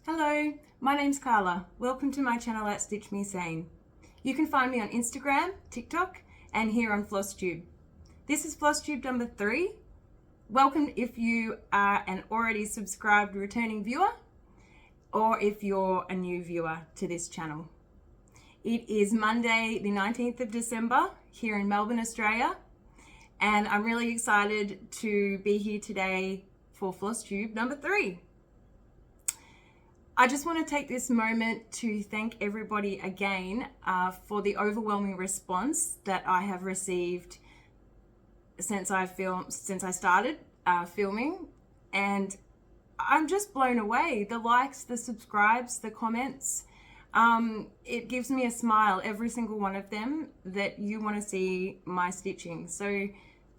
Hello, my name's Carla. Welcome to my channel at Stitch Me Sane. You can find me on Instagram, TikTok, and here on Flosstube. This is Flosstube number 3. Welcome if you are an already subscribed returning viewer or if you're a new viewer to this channel. It is Monday the 19th of December here in Melbourne, Australia, and I'm really excited to be here today for Flosstube number 3. I just want to take this moment to thank everybody again for the overwhelming response that I have received since I started filming, and I'm just blown away. The likes, the subscribes, the comments, it gives me a smile, every single one of them, that you want to see my stitching. So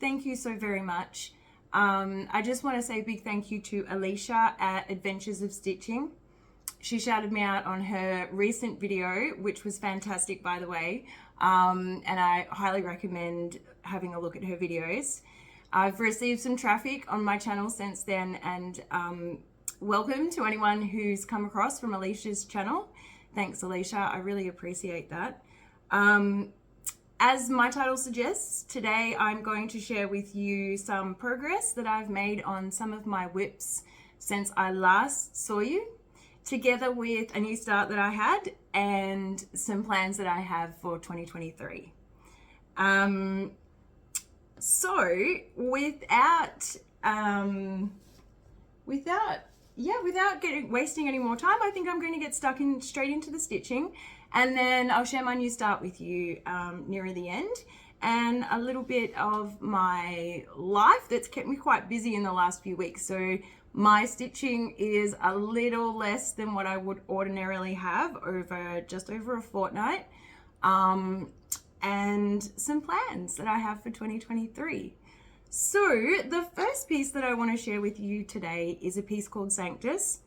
thank you so very much. I just want to say a big thank you to Alicia at Adventures of Stitching. She shouted me out on her recent video, which was fantastic, by the way, and I highly recommend having a look at her videos. I've received some traffic on my channel since then, and welcome to anyone who's come across from Alicia's channel. Thanks, Alicia. I really appreciate that. As my title suggests, today I'm going to share with you some progress that I've made on some of my whips since I last saw you, together with a new start that I had and some plans that I have for 2023. So without wasting any more time, I think I'm going to get straight into the stitching, and then I'll share my new start with you nearer the end, and a little bit of my life that's kept me quite busy in the last few weeks. So my stitching is a little less than what I would ordinarily have over just over a fortnight, and some plans that I have for 2023. So the first piece that I want to share with you today is a piece called Sanctus.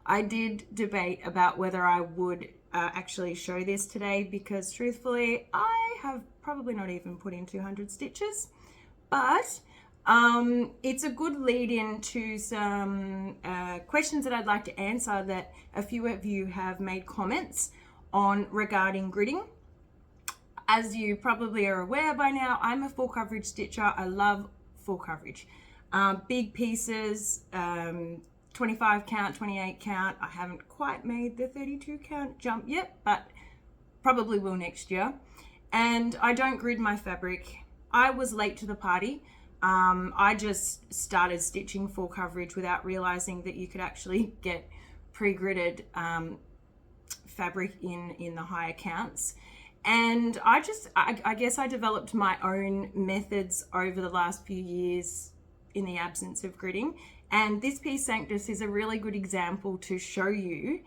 I did debate about whether I would actually show this today, because truthfully I have probably not even put in 200 stitches, but it's a good lead in to some questions that I'd like to answer that a few of you have made comments on regarding gridding. As you probably are aware by now, I'm a full coverage stitcher. I love full coverage. Big pieces, 25 count, 28 count. I haven't quite made the 32 count jump yet, but probably will next year. And I don't grid my fabric. I was late to the party. I just started stitching full coverage without realizing that you could actually get pre-gridded fabric in the higher counts. And I guess I developed my own methods over the last few years in the absence of gridding. And this piece, Sanctus, is a really good example to show you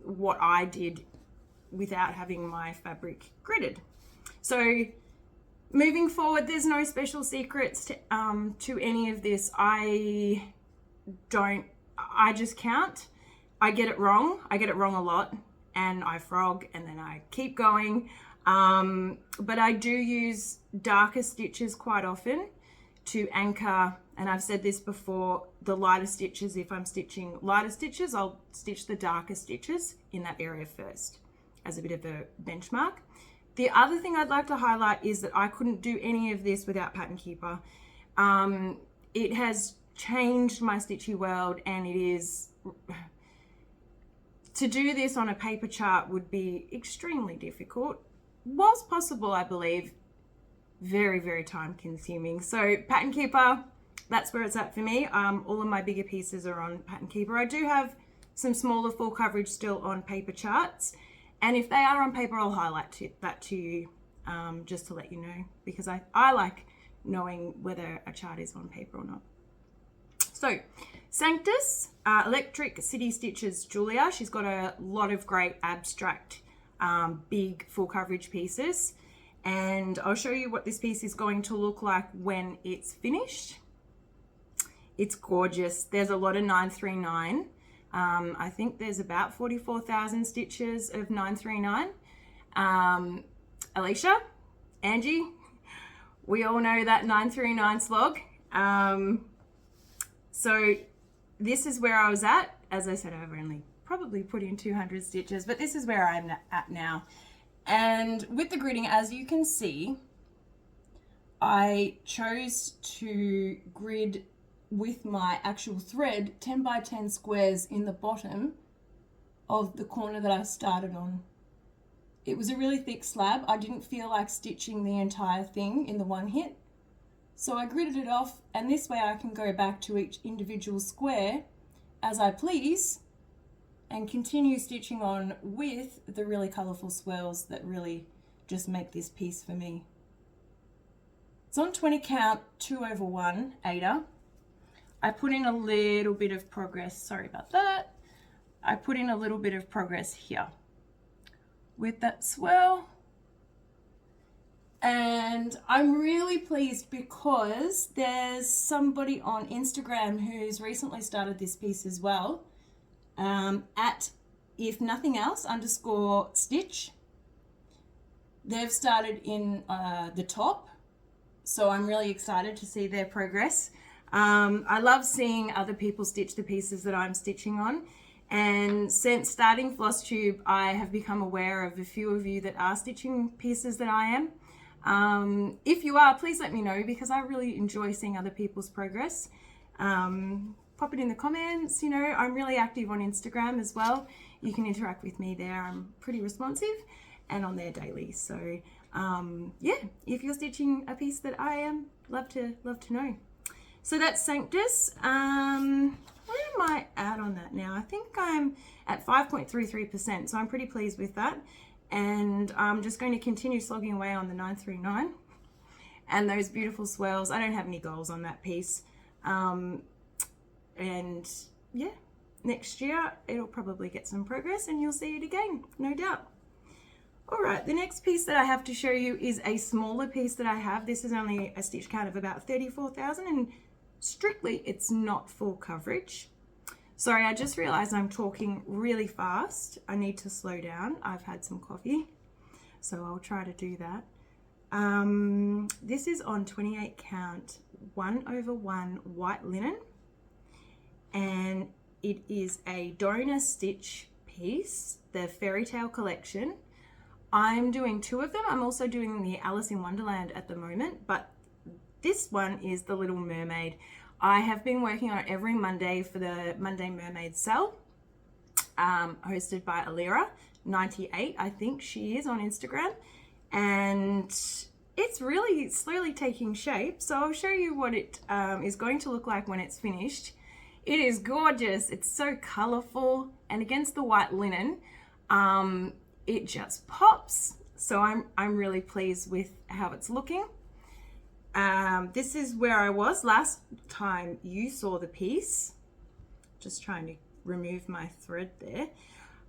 what I did without having my fabric gridded. So moving forward, there's no special secrets to any of this. I just count. I get it wrong. I get it wrong a lot, and I frog, and then I keep going. But I do use darker stitches quite often to anchor, and I've said this before, the lighter stitches. If I'm stitching lighter stitches, I'll stitch the darker stitches in that area first as a bit of a benchmark. The other thing I'd like to highlight is that I couldn't do any of this without Pattern Keeper. It has changed my stitchy world, and it is, to do this on a paper chart would be extremely difficult. Whilst possible, I believe, very, very time consuming. So Pattern Keeper, that's where it's at for me. All of my bigger pieces are on Pattern Keeper. I do have some smaller full coverage still on paper charts, and if they are on paper, I'll highlight that to you, just to let you know, because I like knowing whether a chart is on paper or not. So Sanctus, Electric City Stitches Julia. She's got a lot of great abstract, big full coverage pieces. And I'll show you what this piece is going to look like when it's finished. It's gorgeous. There's a lot of 939. I think there's about 44,000 stitches of 939. Alicia, Angie, we all know that 939 slog. So this is where I was at. As I said, I've only probably put in 200 stitches, but this is where I'm at now. And with the gridding, as you can see, I chose to grid with my actual thread 10 by 10 squares in the bottom of the corner that I started on. It was a really thick slab. I didn't feel like stitching the entire thing in the one hit. So I gridded it off, and this way I can go back to each individual square as I please and continue stitching on with the really colourful swirls that really just make this piece for me. It's on 20 count, 2/1 Ada. I put in a little bit of progress, sorry about that. I put in a little bit of progress here with that swirl. And I'm really pleased because there's somebody on Instagram who's recently started this piece as well, at if nothing else _stitch. They've started in the top, so I'm really excited to see their progress. I love seeing other people stitch the pieces that I'm stitching on, and since starting Flosstube I have become aware of a few of you that are stitching pieces that I am. If you are, please let me know, because I really enjoy seeing other people's progress. Pop it in the comments. You know, I'm really active on Instagram as well. You can interact with me there. I'm pretty responsive and on there daily. So yeah, if you're stitching a piece that I am, love to know. So that's Sanctus. Where am I at on that now? I think I'm at 5.33%, so I'm pretty pleased with that. And I'm just going to continue slogging away on the 939 and those beautiful swirls. I don't have any goals on that piece. And yeah, next year it'll probably get some progress and you'll see it again, no doubt. All right, the next piece that I have to show you is a smaller piece that I have. This is only a stitch count of about 34,000, and strictly it's not full coverage. Sorry, I just realized I'm talking really fast. I need to slow down. I've had some coffee, so I'll try to do that. This is on 28 count, 1/1 white linen, and it is a Dona stitch piece, the Fairy Tale collection. I'm doing 2 of them. I'm also doing the Alice in Wonderland at the moment, but this one is the Little Mermaid. I have been working on it every Monday for the Monday Mermaid sale, hosted by Alira98, I think she is on Instagram, and it's really slowly taking shape. So I'll show you what it is going to look like when it's finished. It is gorgeous. It's so colorful, and against the white linen, it just pops. So I'm really pleased with how it's looking. This is where I was last time you saw the piece. Just trying to remove my thread there.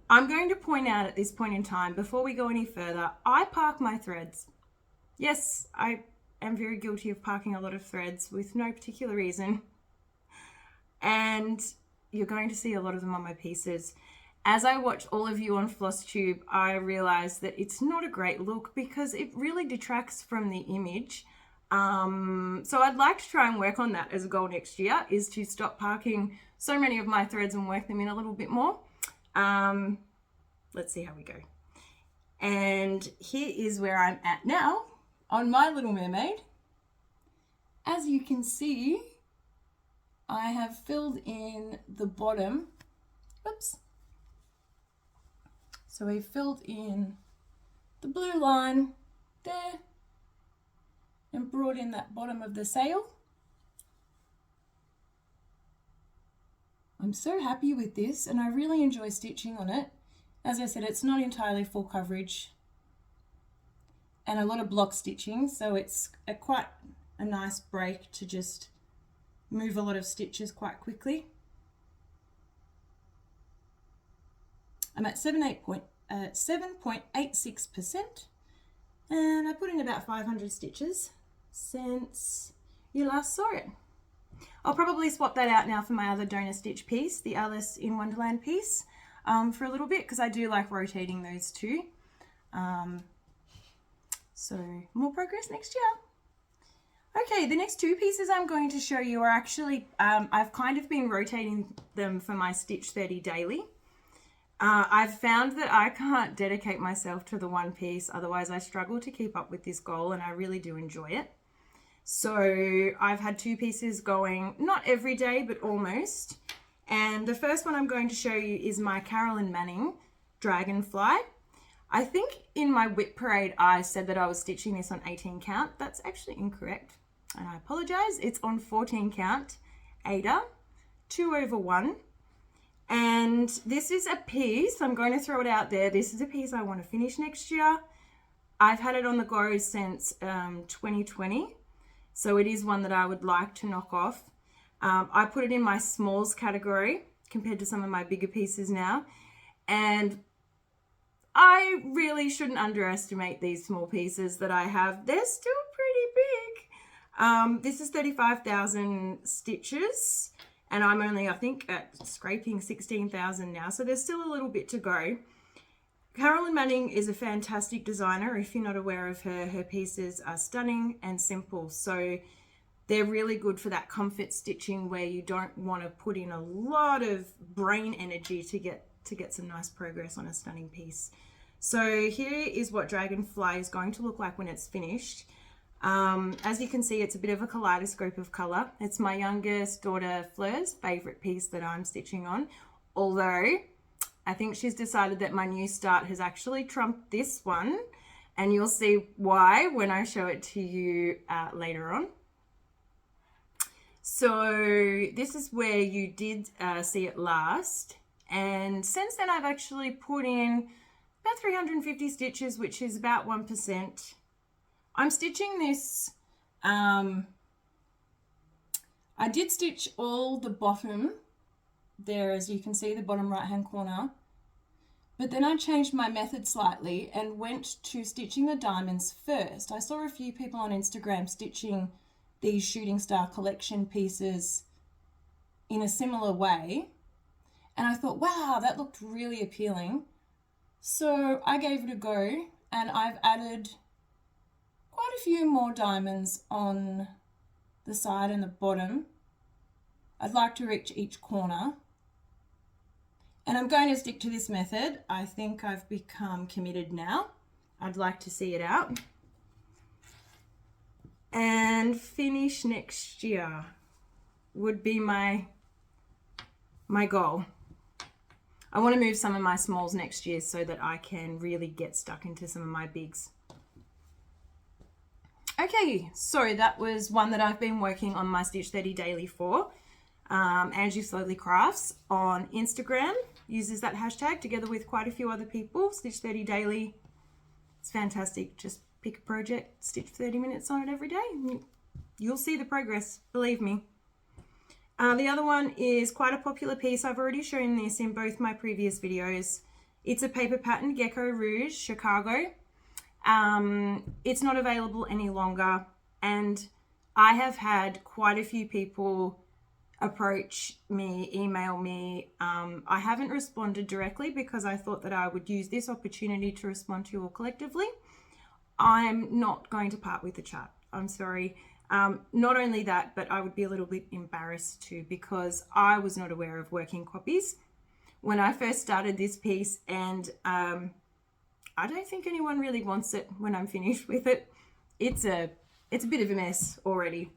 I'm going to point out at this point in time, before we go any further, I park my threads. Yes, I am very guilty of parking a lot of threads with no particular reason. And you're going to see a lot of them on my pieces. As I watch all of you on Flosstube, I realize that it's not a great look because it really detracts from the image. So I'd like to try and work on that as a goal next year, is to stop parking so many of my threads and work them in a little bit more. Let's see how we go. And here is where I'm at now on my Little Mermaid. As you can see, I have filled in the bottom. Oops. So we've filled in the blue line there and brought in that bottom of the sail. I'm so happy with this, and I really enjoy stitching on it. As I said, it's not entirely full coverage and a lot of block stitching, so it's quite a nice break to just move a lot of stitches quite quickly. I'm at 7.86%, and I put in about 500 stitches since you last saw it. I'll probably swap that out now for my other Dona stitch piece, the Alice in Wonderland piece, for a little bit, because I do like rotating those two. So more progress next year. Okay, the next two pieces I'm going to show you are actually, I've kind of been rotating them for my Stitch 30 daily. I've found that I can't dedicate myself to the one piece, otherwise I struggle to keep up with this goal, and I really do enjoy it. So I've had two pieces going, not every day, but almost. And the first one I'm going to show you is my Carolyn Dragonfly. I think in my whip parade I said that I was stitching this on 18 count. That's actually incorrect, and I apologize. It's on 14 count, Ada, 2/1. And this is a piece, I'm going to throw it out there, this is a piece I want to finish next year. I've had it on the go since 2020, so it is one that I would like to knock off. I put it in my smalls category compared to some of my bigger pieces now, and I really shouldn't underestimate these small pieces that I have. They're still pretty big. This is 35,000 stitches, and I'm only, I think, at scraping 16,000 now, so there's still a little bit to go. Carolyn Manning is a fantastic designer. If you're not aware of her, her pieces are stunning and simple, so they're really good for that comfort stitching where you don't want to put in a lot of brain energy to get some nice progress on a stunning piece. So here is what Dragonfly is going to look like when it's finished. As you can see, it's a bit of a kaleidoscope of color. It's my youngest daughter Fleur's favorite piece that I'm stitching on, although I think she's decided that my new start has actually trumped this one, and you'll see why when I show it to you later on. So this is where you did see it last, and since then I've actually put in about 350 stitches, which is about 1%. I'm stitching this, I did stitch all the bottom there, as you can see, the bottom right hand corner, but then I changed my method slightly and went to stitching the diamonds first. I saw a few people on Instagram stitching these Shooting Star collection pieces in a similar way, and I thought, wow, that looked really appealing. So I gave it a go, and I've added quite a few more diamonds on the side and the bottom. I'd like to reach each corner, and I'm going to stick to this method. I think I've become committed now. I'd like to see it out and finish next year would be my goal. I want to move some of my smalls next year so that I can really get stuck into some of my bigs. Okay, so that was one that I've been working on my Stitch 30 daily for. Angie Slowly Crafts on Instagram uses that hashtag together with quite a few other people. Stitch 30 daily, it's fantastic. Just pick a project, stitch 30 minutes on it every day, and you'll see the progress, believe me. The other one is quite a popular piece. I've already shown this in both my previous videos. It's a paper pattern, Gecko Rouge, Chicago. It's not available any longer, and I have had quite a few people approach me, email me. I haven't responded directly because I thought that I would use this opportunity to respond to you all collectively. I'm not going to part with the chat. I'm sorry. Not only that, but I would be a little bit embarrassed too, because I was not aware of working copies when I first started this piece, and I don't think anyone really wants it when I'm finished with it. It's a bit of a mess already.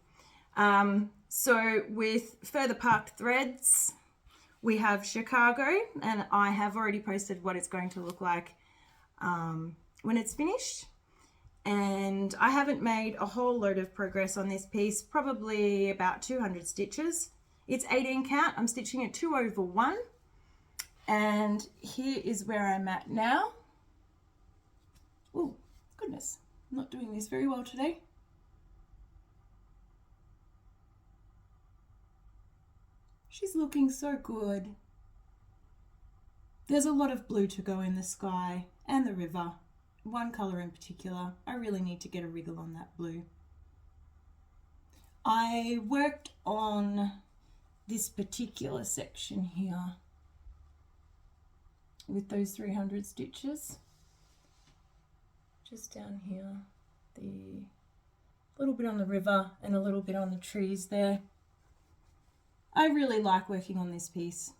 So with further parked threads, we have Chicago, and I have already posted what it's going to look like when it's finished. And I haven't made a whole load of progress on this piece, probably about 200 stitches. It's 18 count. I'm stitching at 2/1, and here is where I'm at now. Oh goodness, I'm not doing this very well today. She's looking so good. There's a lot of blue to go in the sky and the river. One colour in particular. I really need to get a wriggle on that blue. I worked on this particular section here with those 300 stitches. Just down here, the little bit on the river and a little bit on the trees there. I really like working on this piece.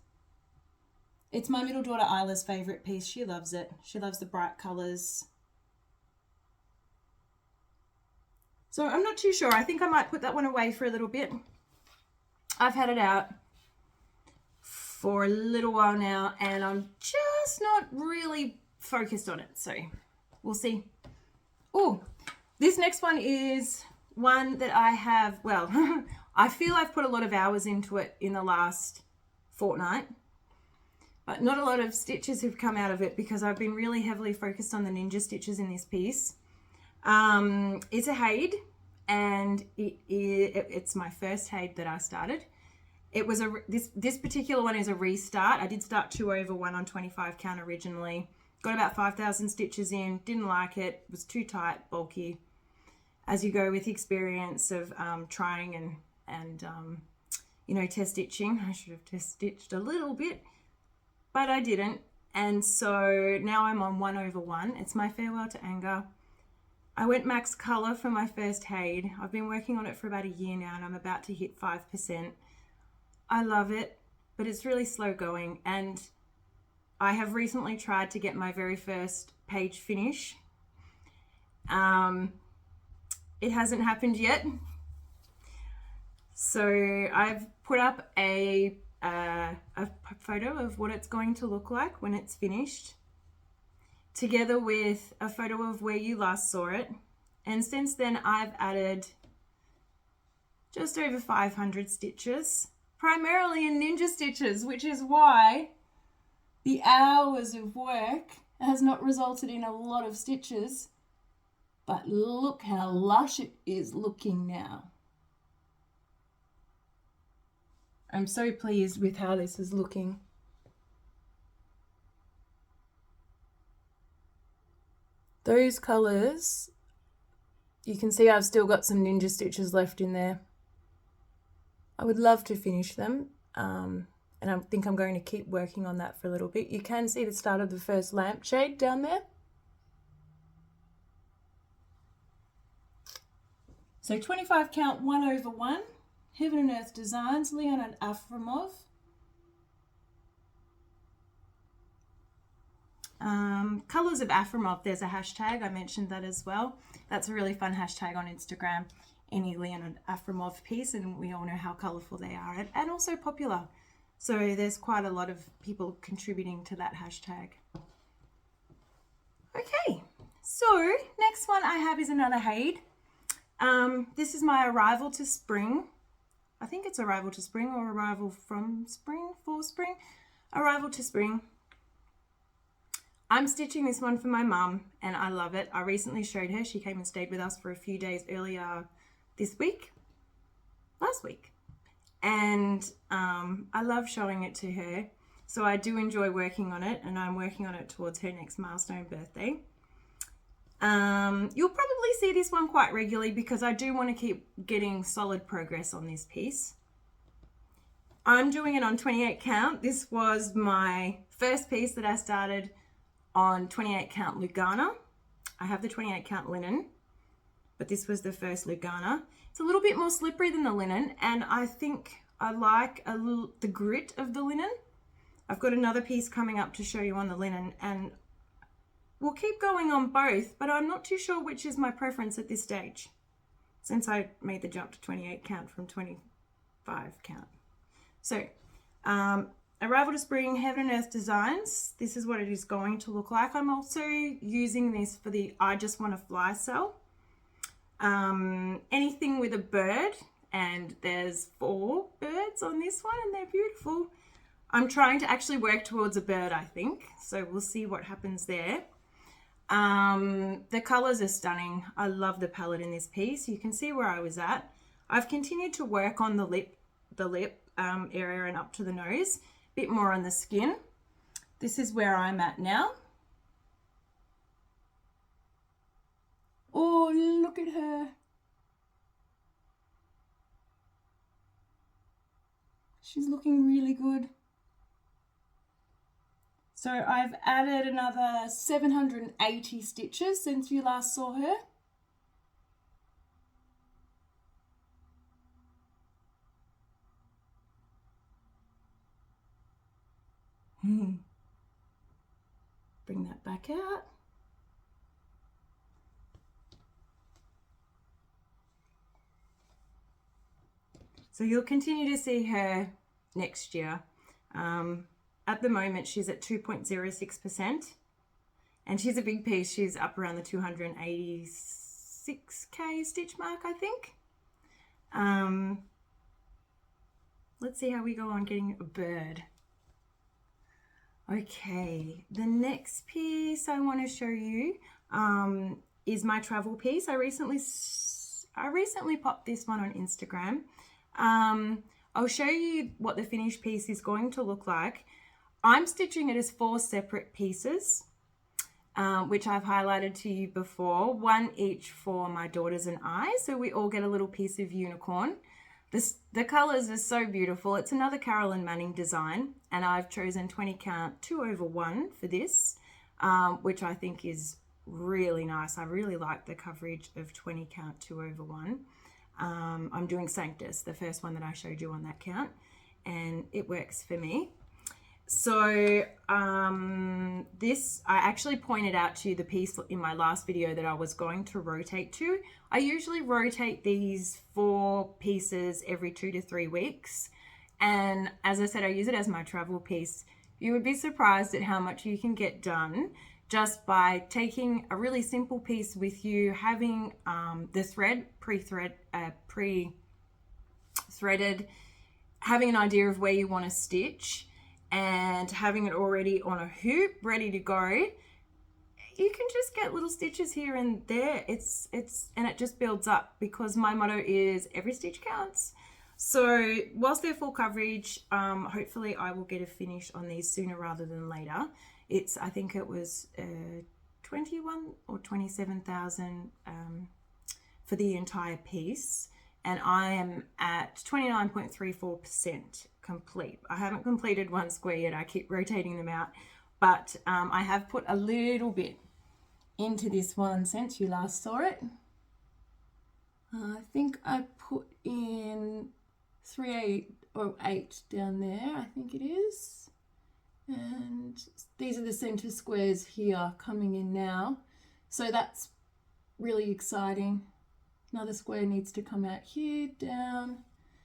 It's my middle daughter Isla's favourite piece. She loves it. She loves the bright colours. So I'm not too sure. I think I might put that one away for a little bit. I've had it out for a little while now and I'm just not really focused on it. So we'll see. Oh, this next one is one that I have, well, I feel I've put a lot of hours into it in the last fortnight, but not a lot of stitches have come out of it because I've been really heavily focused on the ninja stitches in this piece. It's a Haid, and it's my first Haid that I started. It was this particular one is a restart. I did start 2 over 1 on 25 count originally. Got about 5,000 stitches in. Didn't like it. It was too tight, bulky. As you go with experience of trying and you know, test stitching. I should have test stitched a little bit, but I didn't. And so now I'm on 1 over 1. It's my farewell to anger. I went max color for my first Haid. I've been working on it for about a year now and I'm about to hit 5%. I love it, but it's really slow going. And I have recently tried to get my very first page finish. It hasn't happened yet. So I've put up a photo of what it's going to look like when it's finished, together with a photo of where you last saw it. And since then I've added just over 500 stitches, primarily in ninja stitches, which is why the hours of work has not resulted in a lot of stitches. But look how lush it is looking now. I'm so pleased with how this is looking. Those colours, you can see I've still got some ninja stitches left in there. I would love to finish them, and I think I'm going to keep working on that for a little bit. You can see the start of the first lampshade down there. So 25 count 1 over 1, Heaven and Earth Designs, Leon and Aframov. Colours of Aframov, there's a hashtag, I mentioned that as well. That's a really fun hashtag on Instagram, any Leon and Aframov piece, and we all know how colourful they are and also popular. So there's quite a lot of people contributing to that hashtag. Okay, so next one I have is another Haid. This is my Arrival to Spring. I think it's Arrival to Spring or Arrival from Spring, for Spring. Arrival to Spring. I'm stitching this one for my mum and I love it. I recently showed her. She came and stayed with us for a few days earlier this week, last week. And I love showing it to her. So I do enjoy working on it and I'm working on it towards her next milestone birthday. You'll probably see this one quite regularly because I do want to keep getting solid progress on this piece. I'm doing it on 28 count. This was my first piece that I started on 28 count Lugana. I have the 28 count linen, but this was the first Lugana. It's a little bit more slippery than the linen and I think I like the grit of the linen. I've got another piece coming up to show you on the linen and we'll keep going on both, but I'm not too sure which is my preference at this stage since I made the jump to 28 count from 25 count. So, Arrival to Spring, Heaven and Earth Designs. This is what it is going to look like. I'm also using this for the I Just Want to Fly cell. Anything with a bird, and there's 4 birds on this one and they're beautiful. I'm trying to actually work towards a bird, I think, so we'll see what happens there. The colors are stunning. I love the palette in this piece. You can see where I was at. I've continued to work on the lip area and up to the nose, a bit more on the skin. This is where I'm at now. Oh, look at her. She's looking really good. So I've added another 780 stitches since you last saw her. Bring that back out. So you'll continue to see her next year. At the moment, she's at 2.06%. And she's a big piece. She's up around the 286k stitch mark, I think. Let's see how we go on getting a bird. Okay, the next piece I want to show you is my travel piece. I recently popped this one on Instagram. I'll show you what the finished piece is going to look like. I'm stitching it as 4 separate pieces, which I've highlighted to you before, one each for my daughters and I, so we all get a little piece of unicorn. The colors are so beautiful. It's another Carolyn Manning design, and I've chosen 20 count 2/1 for this, which I think is really nice. I really like the coverage of 20 count 2/1. I'm doing Sanctus, the first one that I showed you on that count, and it works for me. So this, I actually pointed out to you the piece in my last video that I was going to rotate to. I usually rotate these 4 pieces every 2 to 3 weeks. And as I said, I use it as my travel piece. You would be surprised at how much you can get done just by taking a really simple piece with you, having the thread pre-threaded, having an idea of where you want to stitch, and having it already on a hoop ready to go. You can just get little stitches here and there. And it just builds up, because my motto is every stitch counts. So whilst they're full coverage, hopefully I will get a finish on these sooner rather than later. I think it was 21 or 27,000 for the entire piece, and I am at 29.34% complete. I haven't completed one square yet. I keep rotating them out, but I have put a little bit into this one since you last saw it. I think I put in 3/8 or 8 down there, I think it is. And these are the center squares here coming in now. So that's really exciting. Another square needs to come out here, down.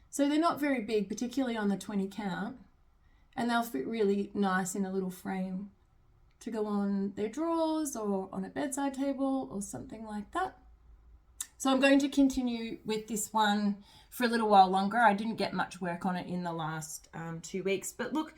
So they're not very big, particularly on the 20 count. And they'll fit really nice in a little frame to go on their drawers or on a bedside table or something like that. So I'm going to continue with this one for a little while longer. I didn't get much work on it in the last 2 weeks, but look,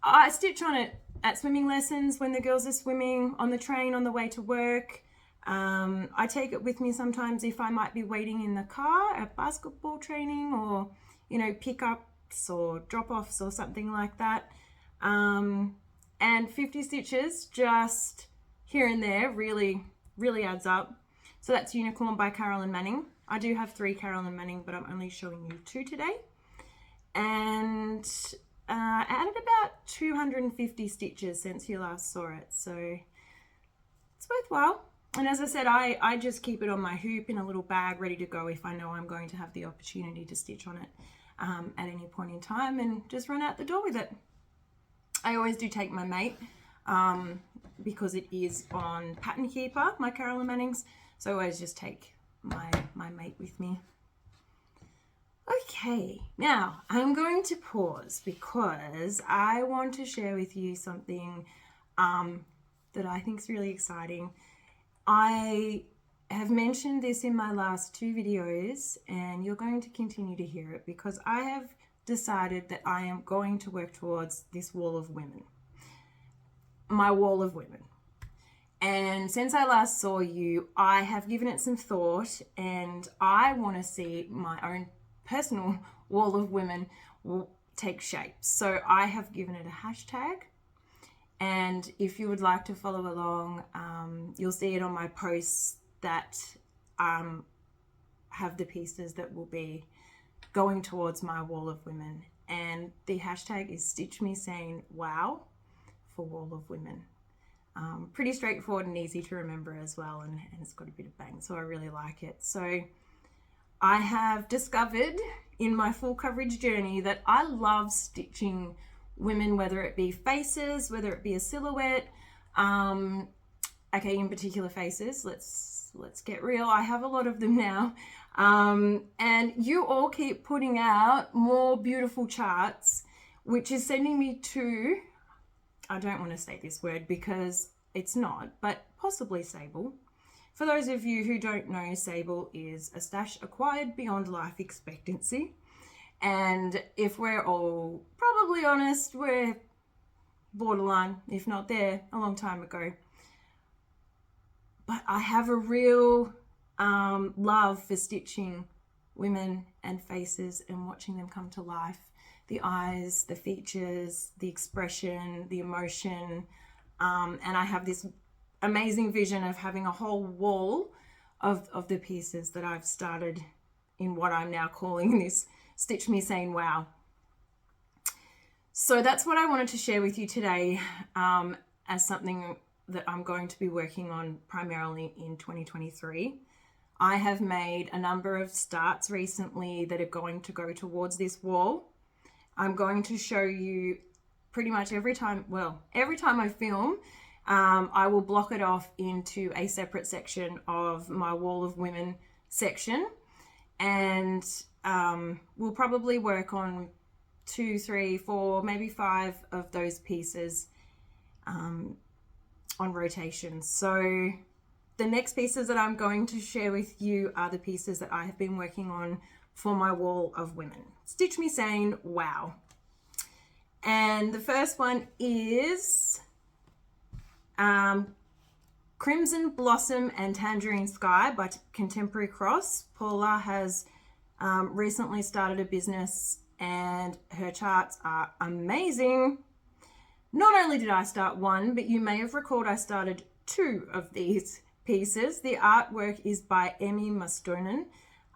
I stitch on it at swimming lessons when the girls are swimming, on the train on the way to work. I take it with me sometimes if I might be waiting in the car at basketball training, or, you know, pickups or drop-offs or something like that. And 50 stitches just here and there really, really adds up. So that's Unicorn by Carolyn Manning. I do have 3 Carolyn Manning, but I'm only showing you 2 today. And I added about 250 stitches since you last saw it, so it's worthwhile. And as I said, I just keep it on my hoop in a little bag ready to go if I know I'm going to have the opportunity to stitch on it at any point in time, and just run out the door with it. I always do take my mate because it is on Pattern Keeper, my Carolyn Mannings, so I always just take my mate with me. Okay, now I'm going to pause because I want to share with you something that I think is really exciting. I have mentioned this in my last 2 videos, and you're going to continue to hear it because I have decided that I am going to work towards this wall of women, my wall of women. And since I last saw you, I have given it some thought, and I want to see my own personal wall of women will take shape. So I have given it a hashtag, and if you would like to follow along, you'll see it on my posts that have the pieces that will be going towards my wall of women. And the hashtag is Stitch Me Saying Wow for Wall of Women. Pretty straightforward and easy to remember as well, and it's got a bit of bang, so I really like it. So I have discovered in my full coverage journey that I love stitching women, whether it be faces, whether it be a silhouette, okay, in particular faces. Let's get real. I have a lot of them now. And you all keep putting out more beautiful charts, which is sending me to, I don't want to say this word because it's not, but possibly Sable. For those of you who don't know, Sable is a stash acquired beyond life expectancy. And if we're all probably honest, we're borderline, if not there, a long time ago. But I have a real love for stitching women and faces and watching them come to life. The eyes, the features, the expression, the emotion. And I have this amazing vision of having a whole wall of the pieces that I've started in what I'm now calling this Stitch Me Saying Wow. So that's what I wanted to share with you today as something that I'm going to be working on primarily in 2023. I have made a number of starts recently that are going to go towards this wall. I'm going to show you pretty much every time I film, I will block it off into a separate section of my Wall of Women section, and we'll probably work on 2, 3, 4, maybe 5 of those pieces on rotation. So the next pieces that I'm going to share with you are the pieces that I have been working on for my Wall of Women. Stitch Me Saying Wow. And the first one is Crimson Blossom and Tangerine Sky by Contemporary Cross. Paula has recently started a business and her charts are amazing. Not only did I start one, but you may have recalled I started 2 of these pieces. The artwork is by Emmy Mustonen,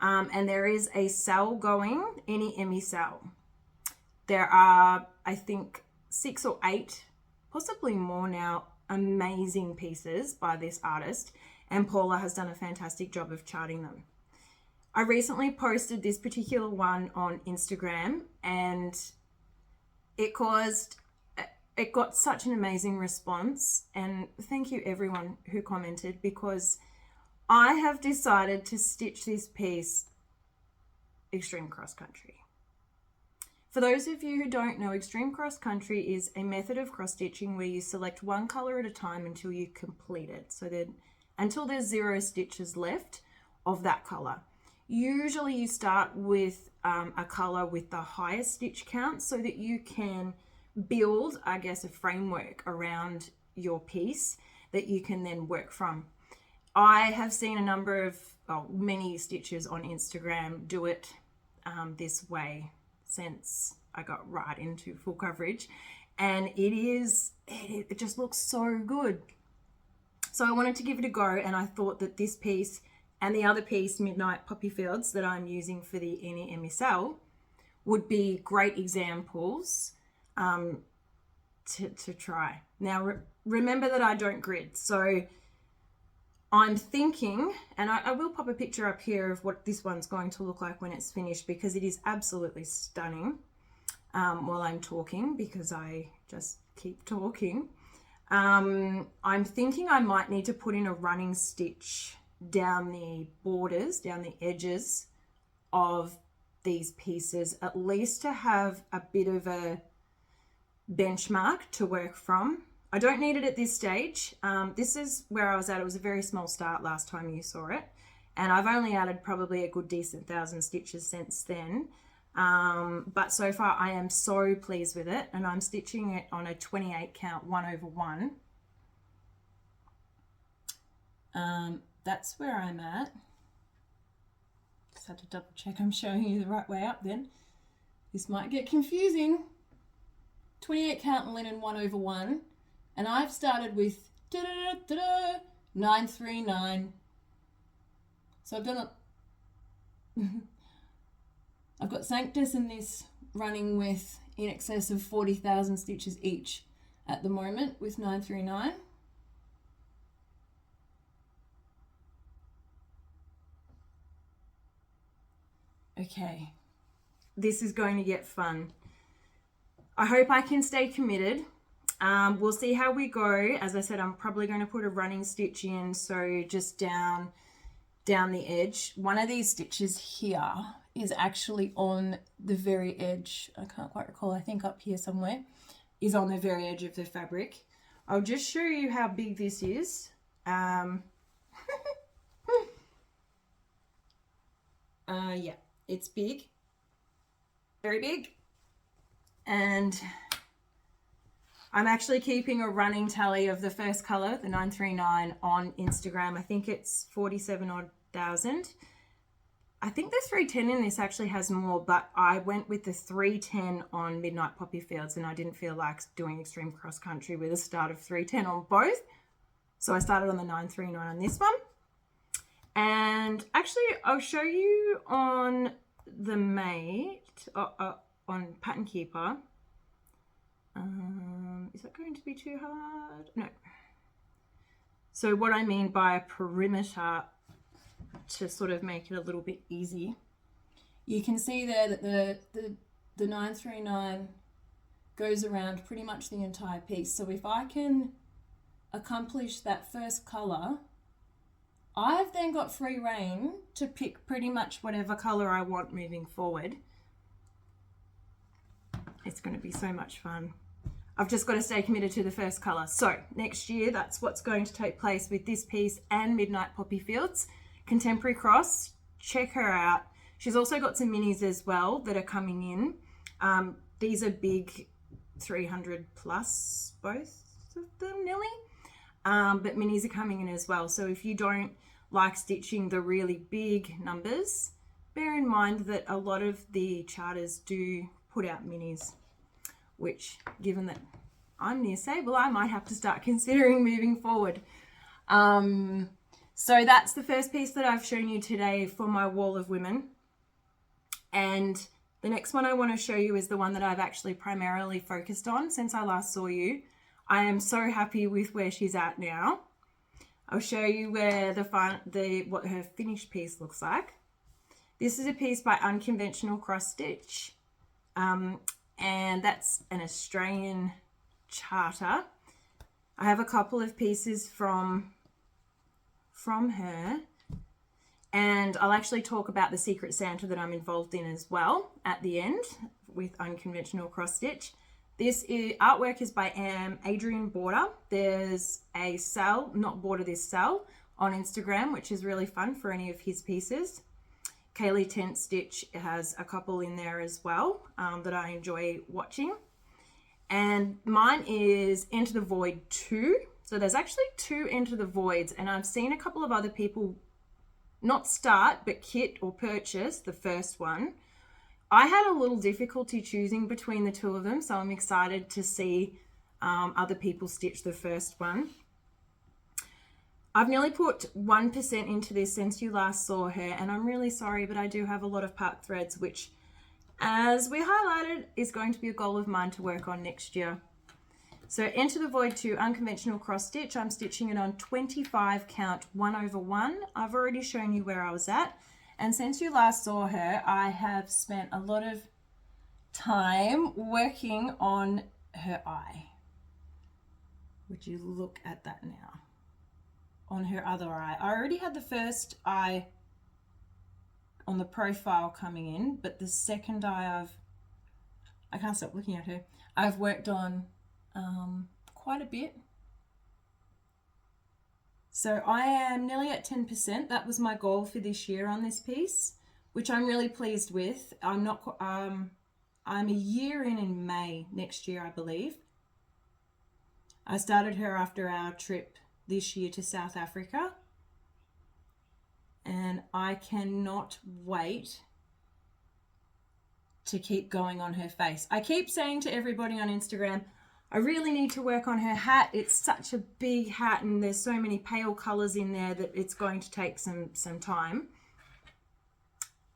and there is a sale going, any Emmy sale. There are, I think, 6 or 8, possibly more now, amazing pieces by this artist, and Paula has done a fantastic job of charting them. I recently posted this particular one on Instagram, and it got such an amazing response, and thank you everyone who commented, because I have decided to stitch this piece extreme cross country. For those of you who don't know, extreme cross country is a method of cross stitching where you select one color at a time until you complete it, so that until there's 0 stitches left of that color. Usually you start with a color with the highest stitch count so that you can build, I guess, a framework around your piece that you can then work from. I have seen a number of, many stitches on Instagram do it this way since I got right into full coverage, and it just looks so good. So I wanted to give it a go, and I thought that this piece and the other piece, Midnight Poppy Fields, that I'm using for the Emmy Cell would be great examples to try. Now remember that I don't grid, so I'm thinking, and I will pop a picture up here of what this one's going to look like when it's finished, because it is absolutely stunning while I'm talking, because I just keep talking. I'm thinking I might need to put in a running stitch down the borders, down the edges of these pieces, at least to have a bit of a benchmark to work from. I don't need it at this stage. This is where I was at. It was a very small start last time you saw it, and I've only added probably a good decent 1,000 stitches since then. But so far I am so pleased with it, and I'm stitching it on a 28 count 1/1. That's where I'm at. Just had to double check I'm showing you the right way up then. This might get confusing. 28 count linen 1/1, and I've started with 939. So I've done it. I've got Sanctus and this running with in excess of 40,000 stitches each at the moment with 939. Okay, this is going to get fun. I hope I can stay committed. We'll see how we go. As I said, I'm probably going to put a running stitch in, so just down the edge. One of these stitches here is actually on the very edge. I can't quite recall, I think up here somewhere, is on the very edge of the fabric. I'll just show you how big this is. Yeah, it's big, very big, and I'm actually keeping a running tally of the first color, the 939, on Instagram. I think it's 47,000. I think the 310 in this actually has more, but I went with the 310 on Midnight Poppy Fields, and I didn't feel like doing extreme cross country with a start of 310 on both. So I started on the 939 on this one. And actually, I'll show you on the Mermaid, on Pattern Keeper. Is that going to be too hard? No. So what I mean by a perimeter, to sort of make it a little bit easy, you can see there that the 939 goes around pretty much the entire piece. So if I can accomplish that first color, I've then got free reign to pick pretty much whatever color I want moving forward. It's going to be so much fun. I've just got to stay committed to the first color. So next year, that's what's going to take place with this piece and Midnight Poppy Fields. Contemporary Cross, check her out. She's also got some minis as well that are coming in. These are big, 300 plus, both of them nearly. But minis are coming in as well. So if you don't like stitching the really big numbers, bear in mind that a lot of the charters do put out minis, which, given that I'm near Sable, I might have to start considering moving forward. So that's the first piece that I've shown you today for my wall of women. And the next one I want to show you is the one that I've actually primarily focused on since I last saw you. I am so happy with where she's at now. I'll show you where what her finished piece looks like. This is a piece by Unconventional Cross Stitch, and that's an Australian charter. I have a couple of pieces from her, and I'll actually talk about the Secret Santa that I'm involved in as well at the end with Unconventional Cross Stitch. This artwork is by Adrian Border. There's a sale, not Border this sale, on Instagram, which is really fun for any of his pieces. Kaylee Tent Stitch has a couple in there as well that I enjoy watching. And mine is Enter the Void 2. So there's actually 2 Enter the Voids, and I've seen a couple of other people not start, but kit or purchase the first one. I had a little difficulty choosing between the 2 of them, so I'm excited to see other people stitch the first one. I've nearly put 1% into this since you last saw her, and I'm really sorry, but I do have a lot of part threads, which, as we highlighted, is going to be a goal of mine to work on next year. So Enter the Void 2 Unconventional Cross Stitch, I'm stitching it on 25 count 1/1. I've already shown you where I was at. And since you last saw her, I have spent a lot of time working on her eye. Would you look at that now? On her other eye. I already had the first eye on the profile coming in, but the second eye I can't stop looking at her. I've worked on quite a bit. So I am nearly at 10%. That was my goal for this year on this piece, which I'm really pleased with. I'm a year in May next year, I believe. I started her after our trip this year to South Africa, and I cannot wait to keep going on her face. I keep saying to everybody on Instagram, I really need to work on her hat. It's such a big hat and there's so many pale colors in there that it's going to take some time.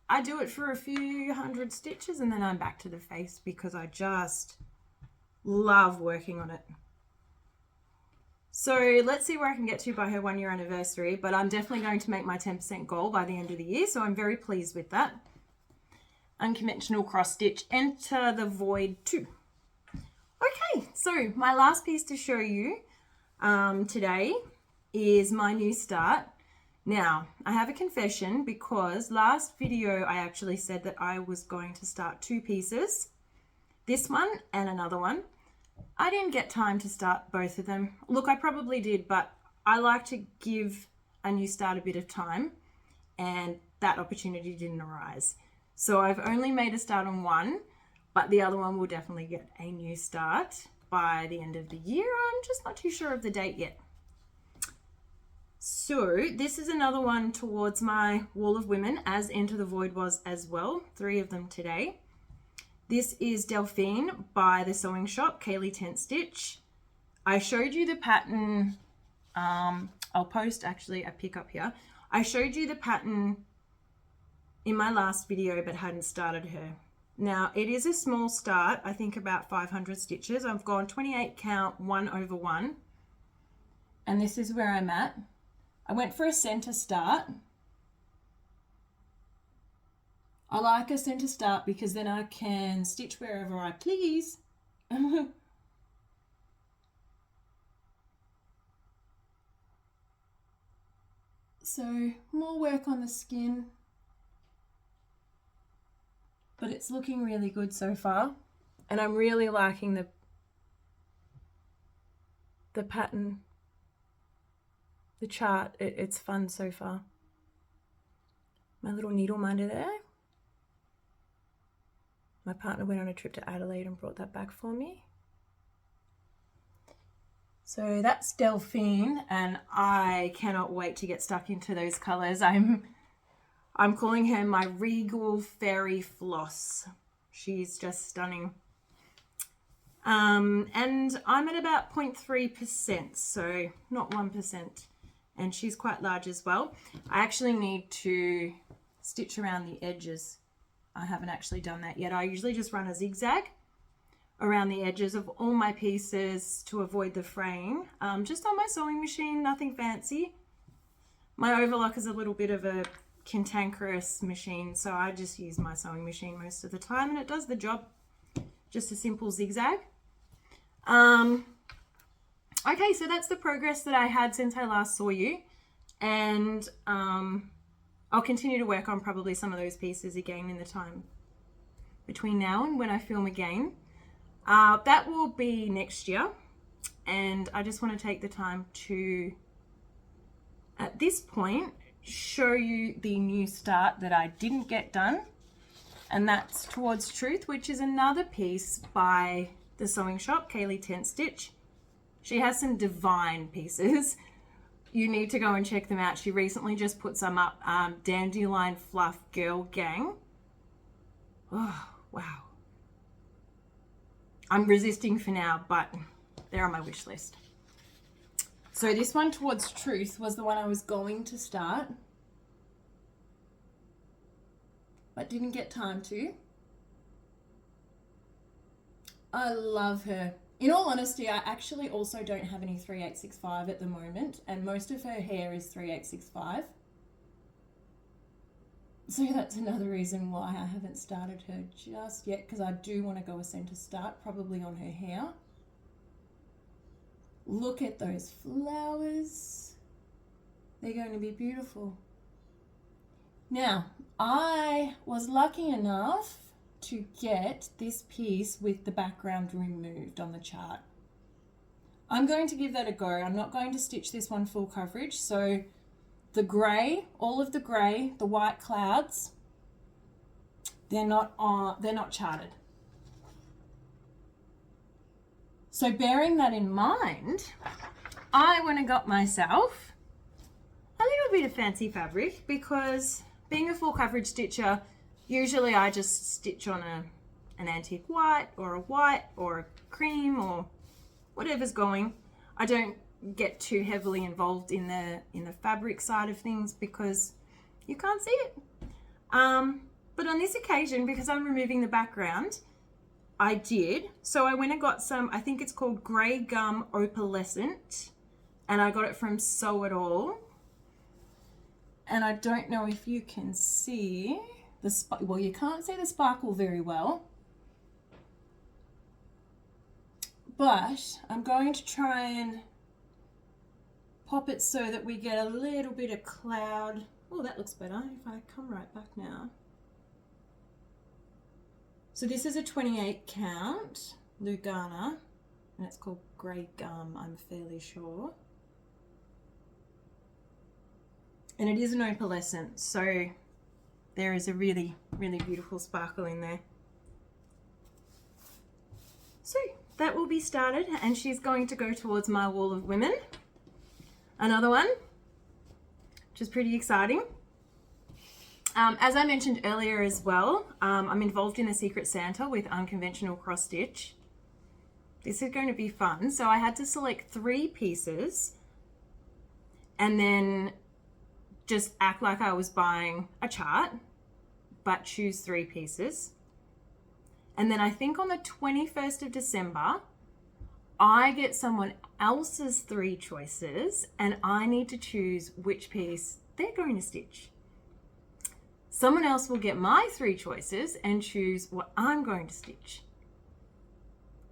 I do it for a few hundred stitches and then I'm back to the face because I just love working on it. So let's see where I can get to by her 1 year anniversary, but I'm definitely going to make my 10% goal by the end of the year, so I'm very pleased with that. Unconventional Cross Stitch, Enter the Void 2. Okay, so my last piece to show you today is my new start. Now, I have a confession because last video I actually said that I was going to start 2 pieces, this one and another one. I didn't get time to start both of them. Look, I probably did, but I like to give a new start a bit of time, and that opportunity didn't arise. So I've only made a start on one, but the other one will definitely get a new start by the end of the year. I'm just not too sure of the date yet. So this is another one towards my wall of women, as Enter the Void was as well. 3 of them today. This is Delphine by the Sewing Shop, Kaylee Tent Stitch. I showed you the pattern. I'll post actually a pic up here. I showed you the pattern in my last video but hadn't started her. Now it is a small start, I think about 500 stitches. I've gone 28 count 1/1, and this is where I'm at. I went for a center start. I like a center start because then I can stitch wherever I please. So more work on the skin, but it's looking really good so far, and I'm really liking the pattern, the chart. It's fun so far. My little needle minder there. My partner went on a trip to Adelaide and brought that back for me. So that's Delphine, and I cannot wait to get stuck into those colors. I'm calling her my Regal Fairy Floss. She's just stunning. And I'm at about 0.3%, so not 1%. And she's quite large as well. I actually need to stitch around the edges. I haven't actually done that yet. I usually just run a zigzag around the edges of all my pieces to avoid the fraying, just on my sewing machine, nothing fancy. My overlock is a little bit of a cantankerous machine, so I just use my sewing machine most of the time, and it does the job. Just a simple zigzag. Okay, so that's the progress that I had since I last saw you, and I'll continue to work on probably some of those pieces again in the time between now and when I film again. That will be next year, and I just want to take the time to, at this point, show you the new start that I didn't get done, and that's Towards Truth, which is another piece by the Sewing Shop, Kaylee Tent Stitch. She has some divine pieces. You need to go and check them out. She recently just put some up, Dandelion Fluff Girl Gang. Oh, wow. I'm resisting for now, but they're on my wish list. So this one, Towards Truth, was the one I was going to start, but didn't get time to. I love her. In all honesty, I actually also don't have any 3865 at the moment, and most of her hair is 3865. So that's another reason why I haven't started her just yet, because I do want to go a center start, probably on her hair. Look at those flowers. They're going to be beautiful. Now, I was lucky enough to get this piece with the background removed on the chart. I'm going to give that a go. I'm not going to stitch this one full coverage, so the grey, all of the grey, the white clouds, they're not charted. So bearing that in mind, I went and got myself a little bit of fancy fabric, because being a full coverage stitcher, usually I just stitch on an antique white or a cream or whatever's going. I don't get too heavily involved in the fabric side of things because you can't see it. But on this occasion, because I'm removing the background, I did. So I went and got some, I think it's called Grey Gum Opalescent, and I got it from Sew It All. And I don't know if you can see well, you can't see the sparkle very well. but I'm going to try and pop it so that we get a little bit of cloud. Oh, that looks better if I come right back now. So this is a 28 count Lugana, and it's called Grey Gum, I'm fairly sure. And it is an opalescent, so there is a really, really beautiful sparkle in there. So that will be started, and she's going to go towards my wall of women. Another one, which is pretty exciting. As I mentioned earlier as well, I'm involved in the Secret Santa with Unconventional cross stitch. This is going to be fun. So I had to select 3 pieces and then just act like I was buying a chart, but choose 3 pieces. And then I think on the 21st of December, I get someone else's 3 choices and I need to choose which piece they're going to stitch. Someone else will get my 3 choices and choose what I'm going to stitch.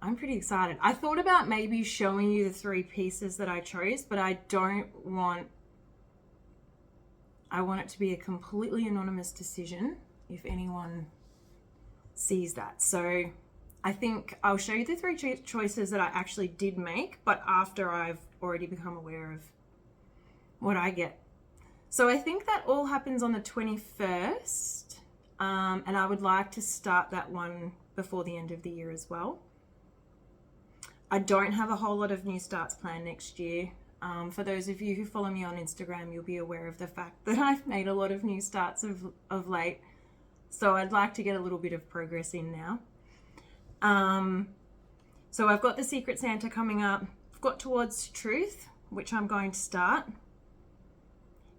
I'm pretty excited. I thought about maybe showing you the 3 pieces that I chose, but I want it to be a completely anonymous decision if anyone sees that. So I think I'll show you the 3 choices that I actually did make, but after I've already become aware of what I get. So I think that all happens on the 21st, and I would like to start that one before the end of the year as well. I don't have a whole lot of new starts planned next year. For those of you who follow me on Instagram, you'll be aware of the fact that I've made a lot of new starts of late. So I'd like to get a little bit of progress in now. So I've got the Secret Santa coming up. I've got Towards Truth, which I'm going to start.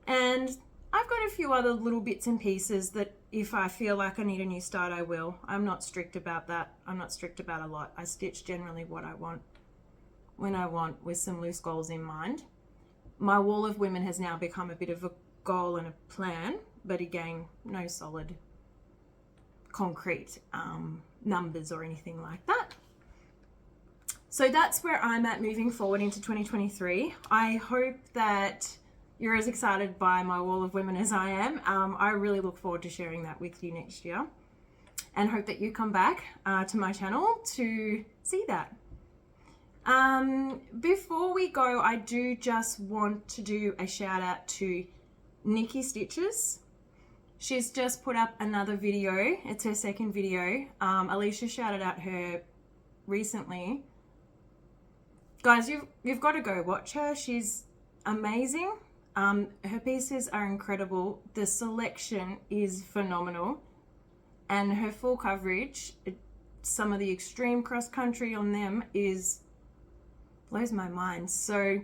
And I've got a few other little bits and pieces that if I feel like I need a new start, I will. I'm not strict about that. I'm not strict about a lot. I stitch generally what I want, when I want, with some loose goals in mind. My wall of women has now become a bit of a goal and a plan, but again, no solid concrete numbers or anything like that. So that's where I'm at moving forward into 2023. I hope that you're as excited by my wall of women as I am. I really look forward to sharing that with you next year, and hope that you come back to my channel to see that. Before we go, I do just want to do a shout out to Nikki Stitches. She's just put up another video. It's her second video. Alicia shouted out her recently. Guys, you've got to go watch her. She's amazing. Her pieces are incredible. The selection is phenomenal, and her full coverage, some of the extreme cross country on them blows my mind. So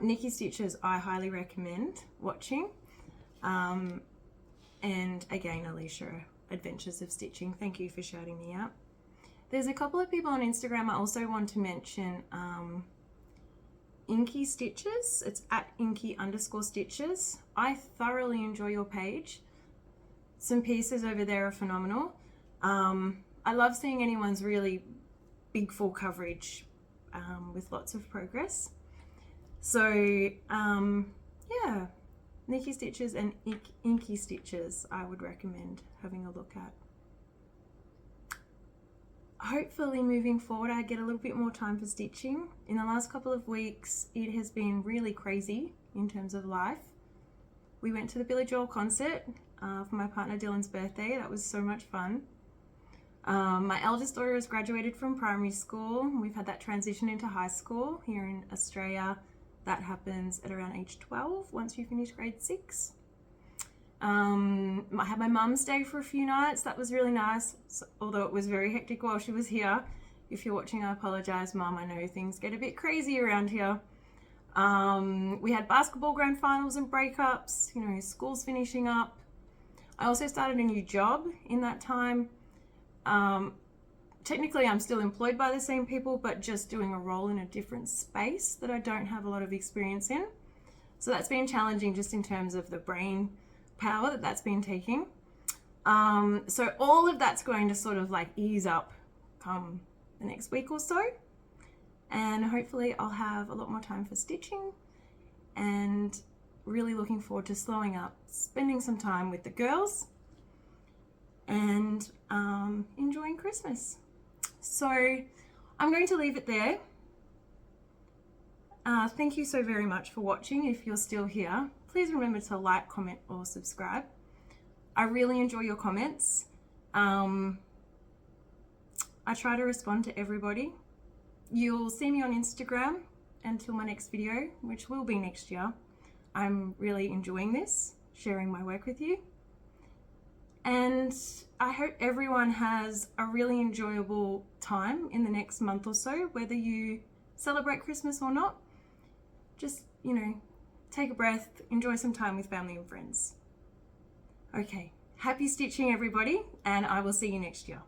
Nikki Stitches, I highly recommend watching. And again, Alicia, Adventures of Stitching, thank you for shouting me out. There's a couple of people on Instagram I also want to mention. Inky Stitches, it's at Inky_Stitches. I thoroughly enjoy your page. Some pieces over there are phenomenal. I love seeing anyone's really big full coverage with lots of progress. So yeah, Nikki Stitches and Inky Stitches I would recommend having a look at. Hopefully moving forward I get a little bit more time for stitching. In the last couple of weeks it has been really crazy in terms of life. We went to the Billy Joel concert for my partner Dylan's birthday. That was so much fun. My eldest daughter has graduated from primary school. We've had that transition into high school here in Australia. That happens at around age 12 once you finish grade 6. I had my mum stay for a few nights. That was really nice, although it was very hectic while she was here. If you're watching, I apologize, Mum. I know things get a bit crazy around here. We had basketball grand finals and breakups, you know, school's finishing up. I also started a new job in that time. Technically I'm still employed by the same people, but just doing a role in a different space that I don't have a lot of experience in. So that's been challenging just in terms of the brain power that's been taking. So all of that's going to sort of like ease up come the next week or so. and hopefully I'll have a lot more time for stitching, and really looking forward to slowing up, spending some time with the girls, and enjoying Christmas. So I'm going to leave it there. Thank you so very much for watching. If you're still here, please remember to like, comment, or subscribe. I really enjoy your comments. I try to respond to everybody. You'll see me on Instagram until my next video, which will be next year. I'm really enjoying this, sharing my work with you. And I hope everyone has a really enjoyable time in the next month or so, whether you celebrate Christmas or not. Just, you know, take a breath, enjoy some time with family and friends. Okay, happy stitching everybody, and I will see you next year.